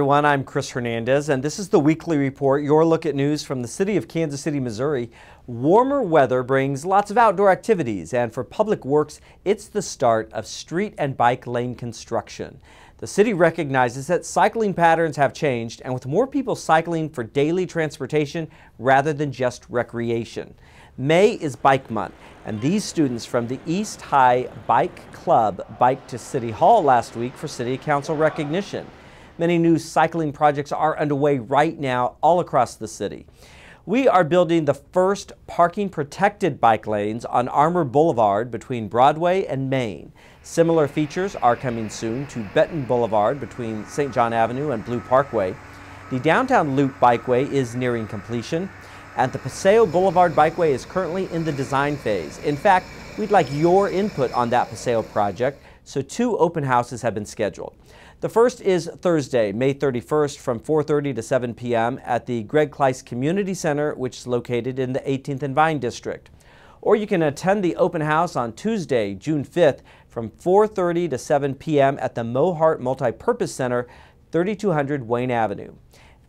everyone, I'm Chris Hernandez, and this is the Weekly Report, your look at news from the city of Kansas City, Missouri. Warmer weather brings lots of outdoor activities, and for Public Works, it's the start of street and bike lane construction. The city recognizes that cycling patterns have changed, and with more people cycling for daily transportation rather than just recreation. May is Bike Month, and these students from the East High Bike Club biked to City Hall last week for City Council recognition. Many new cycling projects are underway right now all across the city. We are building the first parking protected bike lanes on Armour Boulevard between Broadway and Main. Similar features are coming soon to Benton Boulevard between St. John Avenue and Blue Parkway. The downtown loop bikeway is nearing completion, and the Paseo Boulevard bikeway is currently in the design phase. In fact, we'd like your input on that Paseo project, so 2 open houses have been scheduled. The first is Thursday, May 31st from 4:30 to 7 p.m. at the Greg Kleiss Community Center, which is located in the 18th and Vine District. Or you can attend the open house on Tuesday, June 5th from 4:30 to 7 p.m. at the Mohart Multipurpose Center, 3200 Wayne Avenue.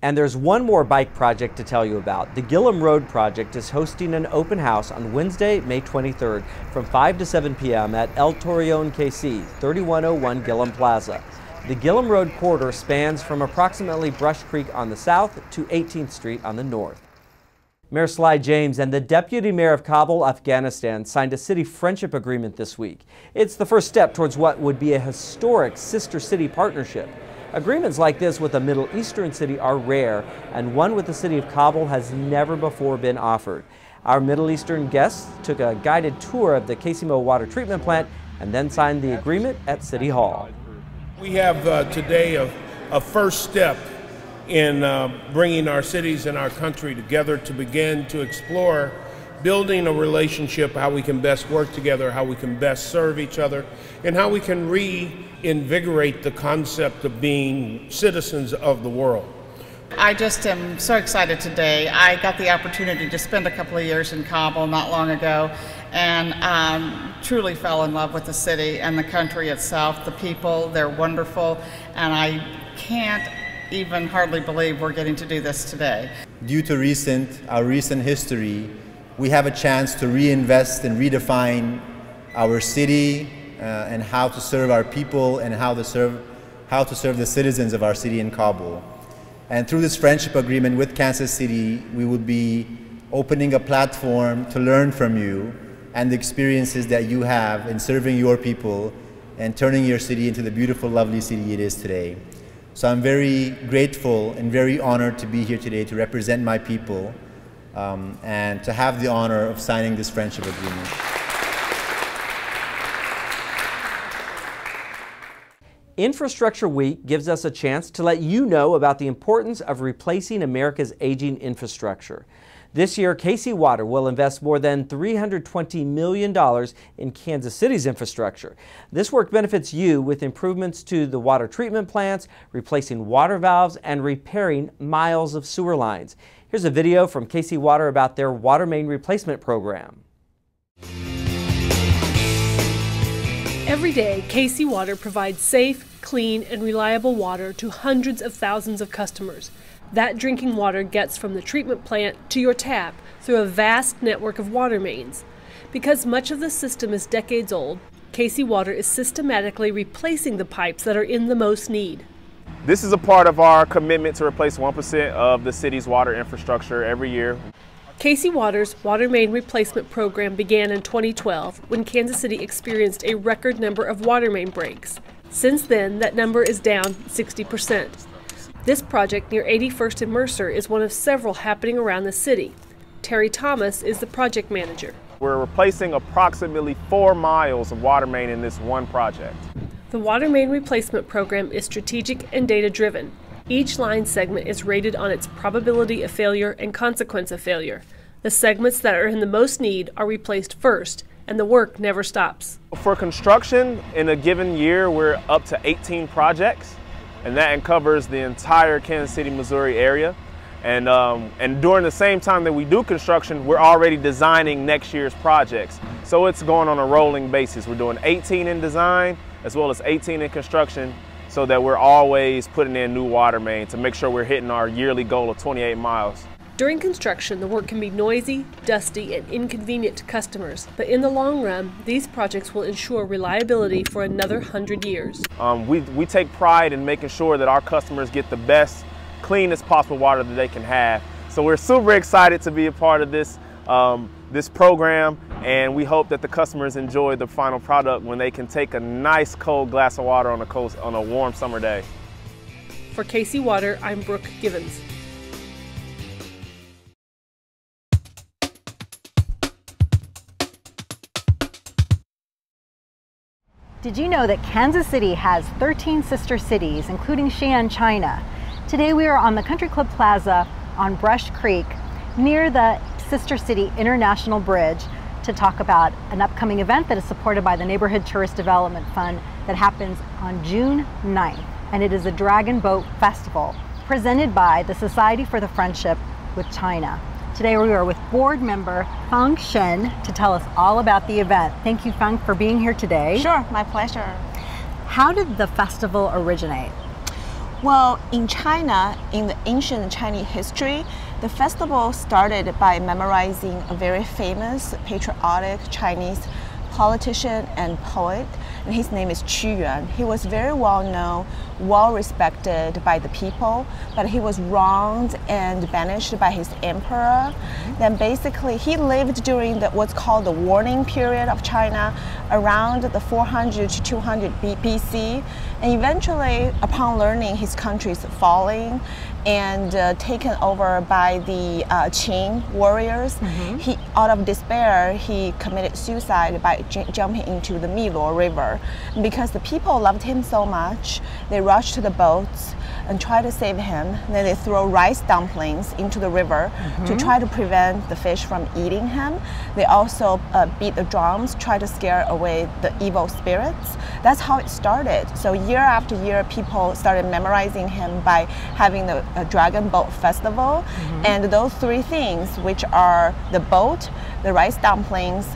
And there's one more bike project to tell you about. The Gillum Road Project is hosting an open house on Wednesday, May 23rd from 5 to 7 p.m. at El Torreon KC, 3101 Gillum Plaza. The Gillum Road corridor spans from approximately Brush Creek on the south to 18th Street on the north. Mayor Sly James and the Deputy Mayor of Kabul, Afghanistan, signed a city friendship agreement this week. It's the first step towards what would be a historic sister city partnership. Agreements like this with a Middle Eastern city are rare, and one with the city of Kabul has never before been offered. Our Middle Eastern guests took a guided tour of the kcmo water treatment plant and then signed the agreement at City Hall. We have today a first step in bringing our cities and our country together to begin to explore building a relationship, how we can best work together, how we can best serve each other, and how we can reinvigorate the concept of being citizens of the world. I just am so excited today. I got the opportunity to spend a couple of years in Kabul not long ago, and truly fell in love with the city and the country itself. The people, they're wonderful, and I can't even hardly believe we're getting to do this today. Due to our recent history, we have a chance to reinvest and redefine our city and how to serve our people and how to serve the citizens of our city in Kabul. And through this friendship agreement with Kansas City, we will be opening a platform to learn from you and the experiences that you have in serving your people and turning your city into the beautiful, lovely city it is today. So I'm very grateful and very honored to be here today to represent my people and to have the honor of signing this friendship agreement. Infrastructure Week gives us a chance to let you know about the importance of replacing America's aging infrastructure. This year, KC Water will invest more than $320 million in Kansas City's infrastructure. This work benefits you with improvements to the water treatment plants, replacing water valves, and repairing miles of sewer lines. Here's a video from KC Water about their water main replacement program. Every day, KC Water provides safe, clean, and reliable water to hundreds of thousands of customers. That drinking water gets from the treatment plant to your tap through a vast network of water mains. Because much of the system is decades old, KC Water is systematically replacing the pipes that are in the most need. This is a part of our commitment to replace 1% of the city's water infrastructure every year. KC Water's water main replacement program began in 2012 when Kansas City experienced a record number of water main breaks. Since then, that number is down 60%. This project near 81st and Mercer is one of several happening around the city. Terry Thomas is the project manager. We're replacing approximately 4 miles of water main in this one project. The water main replacement program is strategic and data-driven. Each line segment is rated on its probability of failure and consequence of failure. The segments that are in the most need are replaced first, and the work never stops. For construction, in a given year, we're up to 18 projects, and that covers the entire Kansas City, Missouri area. And during the same time that we do construction, we're already designing next year's projects. So it's going on a rolling basis. We're doing 18 in design as well as 18 in construction. so that we're always putting in new water main to make sure we're hitting our yearly goal of 28 miles. During construction, the work can be noisy, dusty, and inconvenient to customers, but in the long run, these projects will ensure reliability for another 100 years. We take pride in making sure that our customers get the best, cleanest possible water that they can have. So we're super excited to be a part of this, this program, and we hope that the customers enjoy the final product when they can take a nice cold glass of water on a warm summer day. For KC Water, I'm Brooke Givens. Did you know that Kansas City has 13 sister cities, including Xi'an, China? Today we are on the Country Club Plaza on Brush Creek, near the Sister City International Bridge, to talk about an upcoming event that is supported by the Neighborhood Tourist Development Fund that happens on June 9th. And it is a Dragon Boat Festival presented by the Society for the Friendship with China. Today we are with board member Feng Shen to tell us all about the event. Thank you, Feng, for being here today. Sure, my pleasure. How did the festival originate? Well, in China, in the ancient Chinese history, the festival started by memorizing a very famous patriotic Chinese politician and poet, and his name is Qu Yuan. He was very well known, well respected by the people, but he was wronged and banished by his emperor. Then basically he lived during what's called the warning period of China, around the 400 to 200 BC, and eventually upon learning his country is falling and taken over by the Qing warriors, he, out of despair, he committed suicide by jumping into the Miluo River. And because the people loved him so much, they rushed to the boats and tried to save him. Then they throw rice dumplings into the river to try to prevent the fish from eating him. They also beat the drums, try to scare away the evil spirits. That's how it started. So year after year, people started memorizing him by having the Dragon Boat Festival. And those three things, which are the boat, the rice dumplings,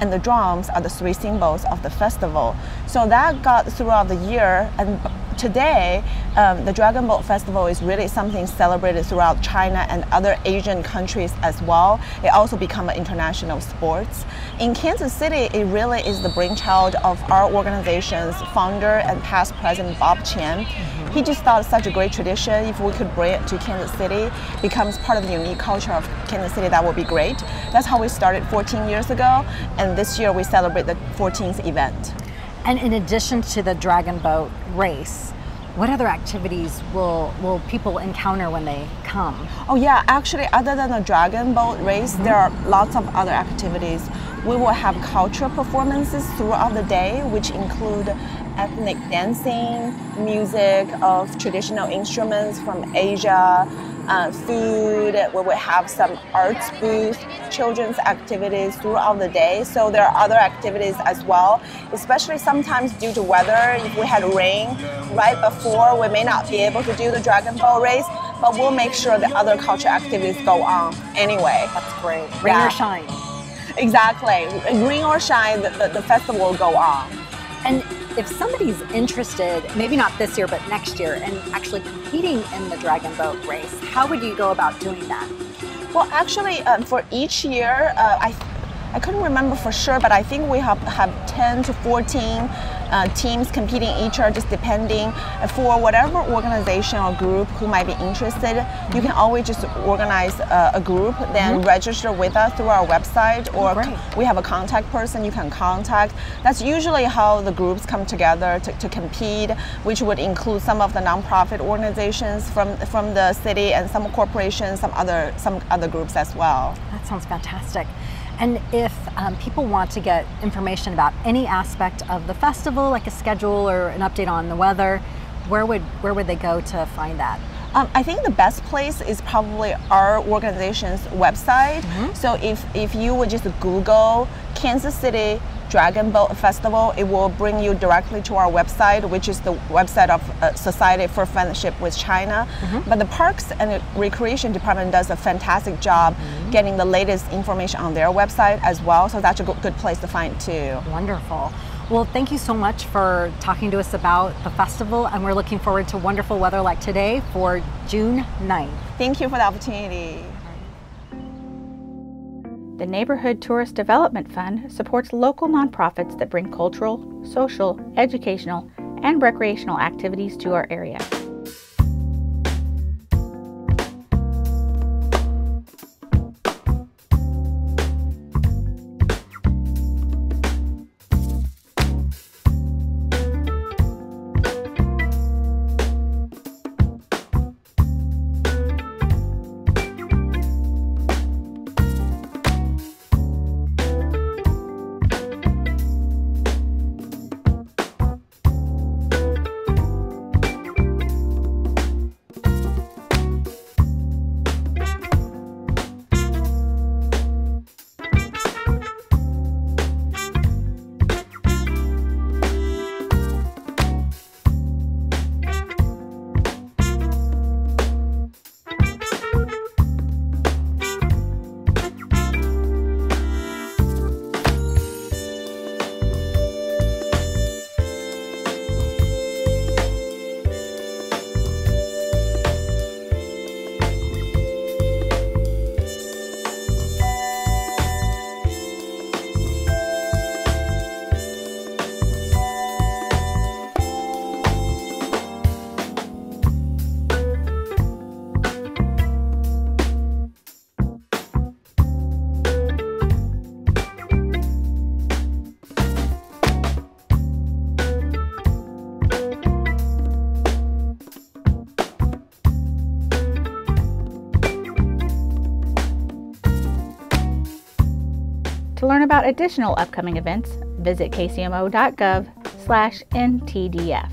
and the drums, are the three symbols of the festival. So that got throughout the year, and today the Dragon Boat Festival is really something celebrated throughout China and other Asian countries as well. It also become an international sports. In Kansas City, it really is the brainchild of our organization's founder and past president, Bob Chen. He just thought such a great tradition, if we could bring it to Kansas City, becomes part of the unique culture of Kansas City, that would be great. That's how we started 14 years ago, and this year we celebrate the 14th event. And in addition to the Dragon Boat race, what other activities will people encounter when they come? Oh yeah, actually, other than the Dragon Boat race, there are lots of other activities. We will have cultural performances throughout the day, which include ethnic dancing, music of traditional instruments from Asia, food. We will have some arts booth, children's activities throughout the day. So there are other activities as well, especially sometimes due to weather. If we had rain right before, we may not be able to do the Dragon Boat race, but we'll make sure that other cultural activities go on anyway. That's great. Rain or shine. Exactly. Rain or shine, the festival will go on. And if somebody's interested, maybe not this year, but next year, in actually competing in the Dragon Boat race, how would you go about doing that? Well, actually, for each year, I couldn't remember for sure, but I think we have 10 to 14 teams competing each year, just depending. For whatever organization or group who might be interested, you can always just organize a group, then register with us through our website, or we have a contact person you can contact. That's usually how the groups come together to compete, which would include some of the nonprofit organizations from the city and some corporations, some other groups as well. That sounds fantastic. And if people want to get information about any aspect of the festival, like a schedule or an update on the weather, where would they go to find that? I think the best place is probably our organization's website. So if you would just Google Kansas City Dragon Boat Festival, it will bring you directly to our website, which is the website of Society for Friendship with China. But the Parks and Recreation Department does a fantastic job getting the latest information on their website as well, so that's a good place to find too. Wonderful. Well, thank you so much for talking to us about the festival, and we're looking forward to wonderful weather like today for June 9th. Thank you for the opportunity. The Neighborhood Tourist Development Fund supports local nonprofits that bring cultural, social, educational, and recreational activities to our area. To learn about additional upcoming events, visit kcmo.gov/ntdf.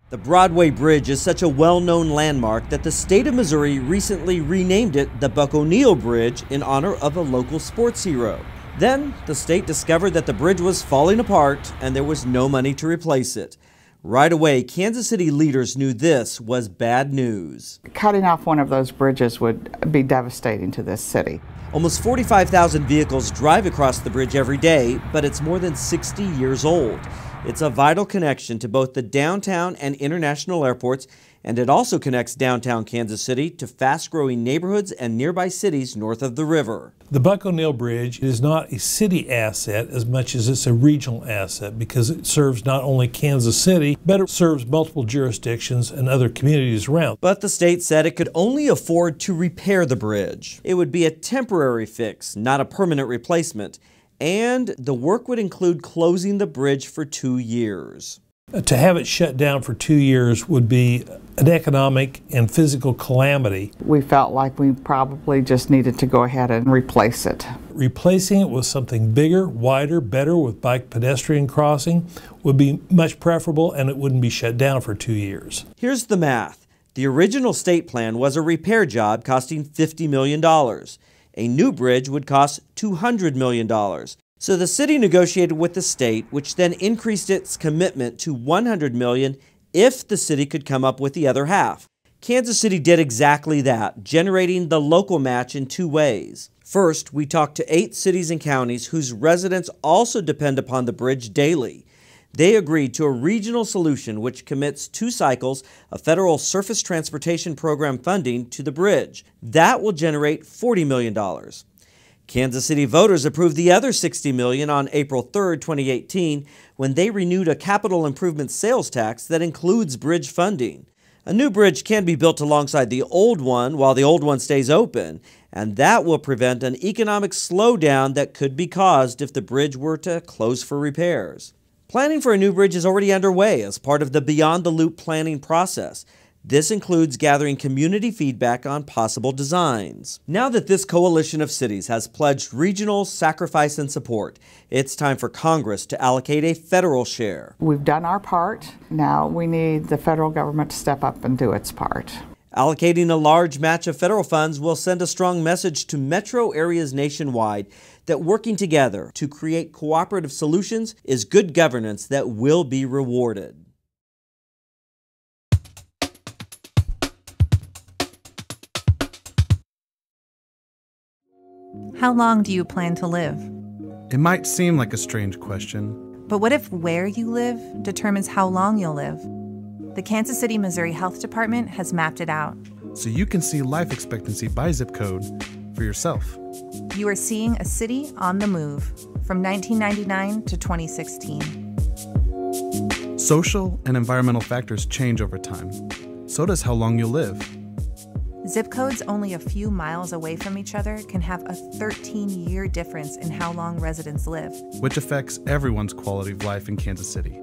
The Broadway Bridge is such a well-known landmark that the state of Missouri recently renamed it the Buck O'Neil Bridge in honor of a local sports hero. Then, the state discovered that the bridge was falling apart and there was no money to replace it. Right away, Kansas City leaders knew this was bad news. Cutting off one of those bridges would be devastating to this city. Almost 45,000 vehicles drive across the bridge every day, but it's more than 60 years old. It's a vital connection to both the downtown and international airports, and it also connects downtown Kansas City to fast-growing neighborhoods and nearby cities north of the river. The Buck O'Neil Bridge is not a city asset as much as it's a regional asset because it serves not only Kansas City, but it serves multiple jurisdictions and other communities around. But the state said it could only afford to repair the bridge. It would be a temporary fix, not a permanent replacement, and the work would include closing the bridge for 2 years. To have it shut down for 2 years would be an economic and physical calamity. We felt like we probably just needed to go ahead and replace it. Replacing it with something bigger, wider, better with bike pedestrian crossing would be much preferable, and it wouldn't be shut down for 2 years. Here's the math. The original state plan was a repair job costing $50 million. A new bridge would cost $200 million. So the city negotiated with the state, which then increased its commitment to $100 million if the city could come up with the other half. Kansas City did exactly that, generating the local match in 2 ways. First, we talked to 8 cities and counties whose residents also depend upon the bridge daily. They agreed to a regional solution which commits 2 cycles of federal Surface Transportation Program funding to the bridge. That will generate $40 million. Kansas City voters approved the other $60 million on April 3, 2018, when they renewed a capital improvement sales tax that includes bridge funding. A new bridge can be built alongside the old one while the old one stays open, and that will prevent an economic slowdown that could be caused if the bridge were to close for repairs. Planning for a new bridge is already underway as part of the Beyond the Loop planning process. This includes gathering community feedback on possible designs. Now that this coalition of cities has pledged regional sacrifice and support, it's time for Congress to allocate a federal share. We've done our part. Now we need the federal government to step up and do its part. Allocating a large match of federal funds will send a strong message to metro areas nationwide that working together to create cooperative solutions is good governance that will be rewarded. How long do you plan to live? It might seem like a strange question. But what if where you live determines how long you'll live? The Kansas City, Missouri Health Department has mapped it out. So you can see life expectancy by zip code for yourself. You are seeing a city on the move from 1999 to 2016. Social and environmental factors change over time. So does how long you'll live. Zip codes only a few miles away from each other can have a 13-year difference in how long residents live, which affects everyone's quality of life in Kansas City.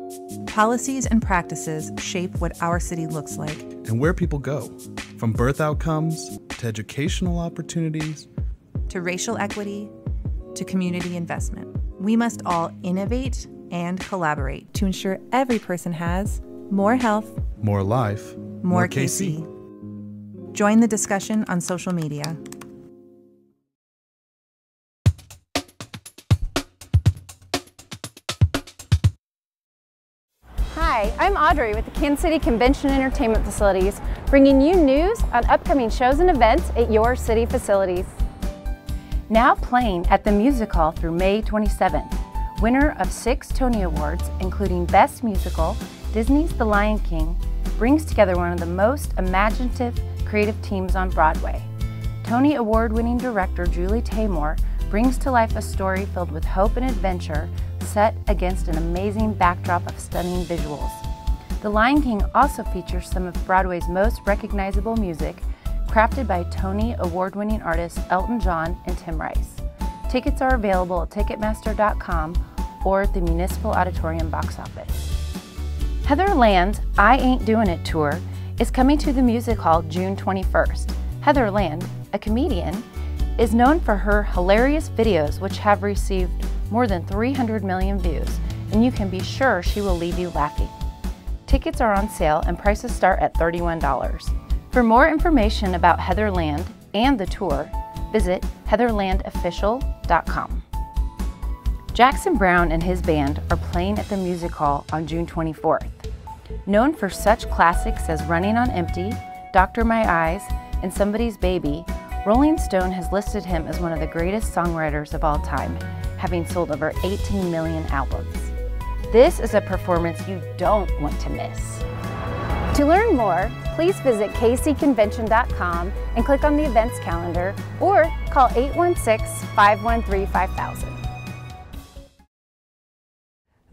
Policies and practices shape what our city looks like and where people go, from birth outcomes to educational opportunities, to racial equity, to community investment. We must all innovate and collaborate to ensure every person has more health, more life, more KC. Join the discussion on social media. Hi, I'm Audrey with the Kansas City Convention and Entertainment Facilities, bringing you news on upcoming shows and events at your city facilities. Now playing at the Music Hall through May 27th, winner of 6 Tony Awards, including Best Musical, Disney's The Lion King, brings together one of the most imaginative creative teams on Broadway. Tony Award-winning director Julie Taymor brings to life a story filled with hope and adventure set against an amazing backdrop of stunning visuals. The Lion King also features some of Broadway's most recognizable music, crafted by Tony Award-winning artists Elton John and Tim Rice. Tickets are available at Ticketmaster.com or at the Municipal Auditorium box office. Heather Land's I Ain't Doing It tour is coming to the Music Hall June 21st. Heather Land, a comedian, is known for her hilarious videos which have received more than 300 million views, and you can be sure she will leave you laughing. Tickets are on sale and prices start at $31. For more information about Heather Land and the tour, visit heatherlandofficial.com. Jackson Brown and his band are playing at the Music Hall on June 24th. Known for such classics as Running on Empty, Doctor My Eyes, and Somebody's Baby, Rolling Stone has listed him as one of the greatest songwriters of all time, having sold over 18 million albums. This is a performance you don't want to miss. To learn more, please visit kcconvention.com and click on the events calendar or call 816-513-5000.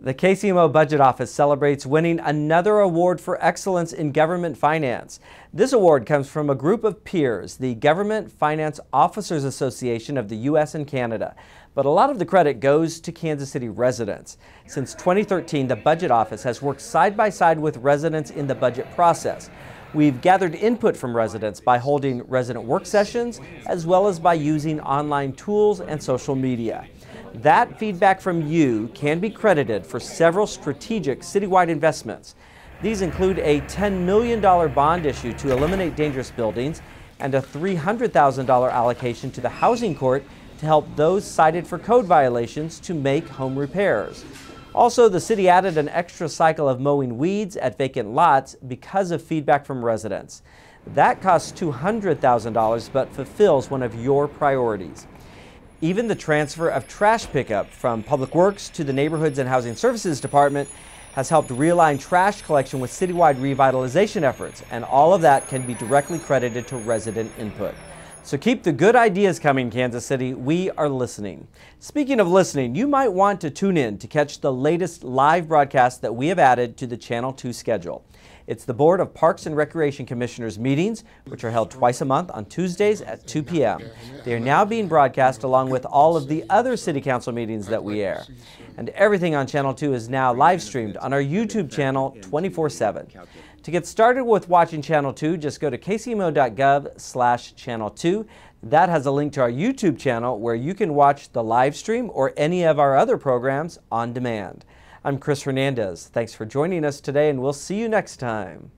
The KCMO Budget Office celebrates winning another award for excellence in government finance. This award comes from a group of peers, the Government Finance Officers Association of the U.S. and Canada. But a lot of the credit goes to Kansas City residents. Since 2013, the Budget Office has worked side by side with residents in the budget process. We've gathered input from residents by holding resident work sessions, as well as by using online tools and social media. That feedback from you can be credited for several strategic citywide investments. These include a $10 million bond issue to eliminate dangerous buildings and a $300,000 allocation to the Housing Court to help those cited for code violations to make home repairs. Also, the city added an extra cycle of mowing weeds at vacant lots because of feedback from residents. That costs $200,000 but fulfills one of your priorities. Even the transfer of trash pickup from Public Works to the Neighborhoods and Housing Services Department has helped realign trash collection with citywide revitalization efforts, and all of that can be directly credited to resident input. So keep the good ideas coming, Kansas City. We are listening. Speaking of listening, you might want to tune in to catch the latest live broadcast that we have added to the Channel 2 schedule. It's the Board of Parks and Recreation Commissioners meetings, which are held twice a month on Tuesdays at 2 p.m. They are now being broadcast along with all of the other City Council meetings that we air. And everything on Channel 2 is now live streamed on our YouTube channel 24/7. To get started with watching Channel 2, just go to kcmo.gov/channel2. That has a link to our YouTube channel where you can watch the live stream or any of our other programs on demand. I'm Chris Hernandez. Thanks for joining us today, and we'll see you next time.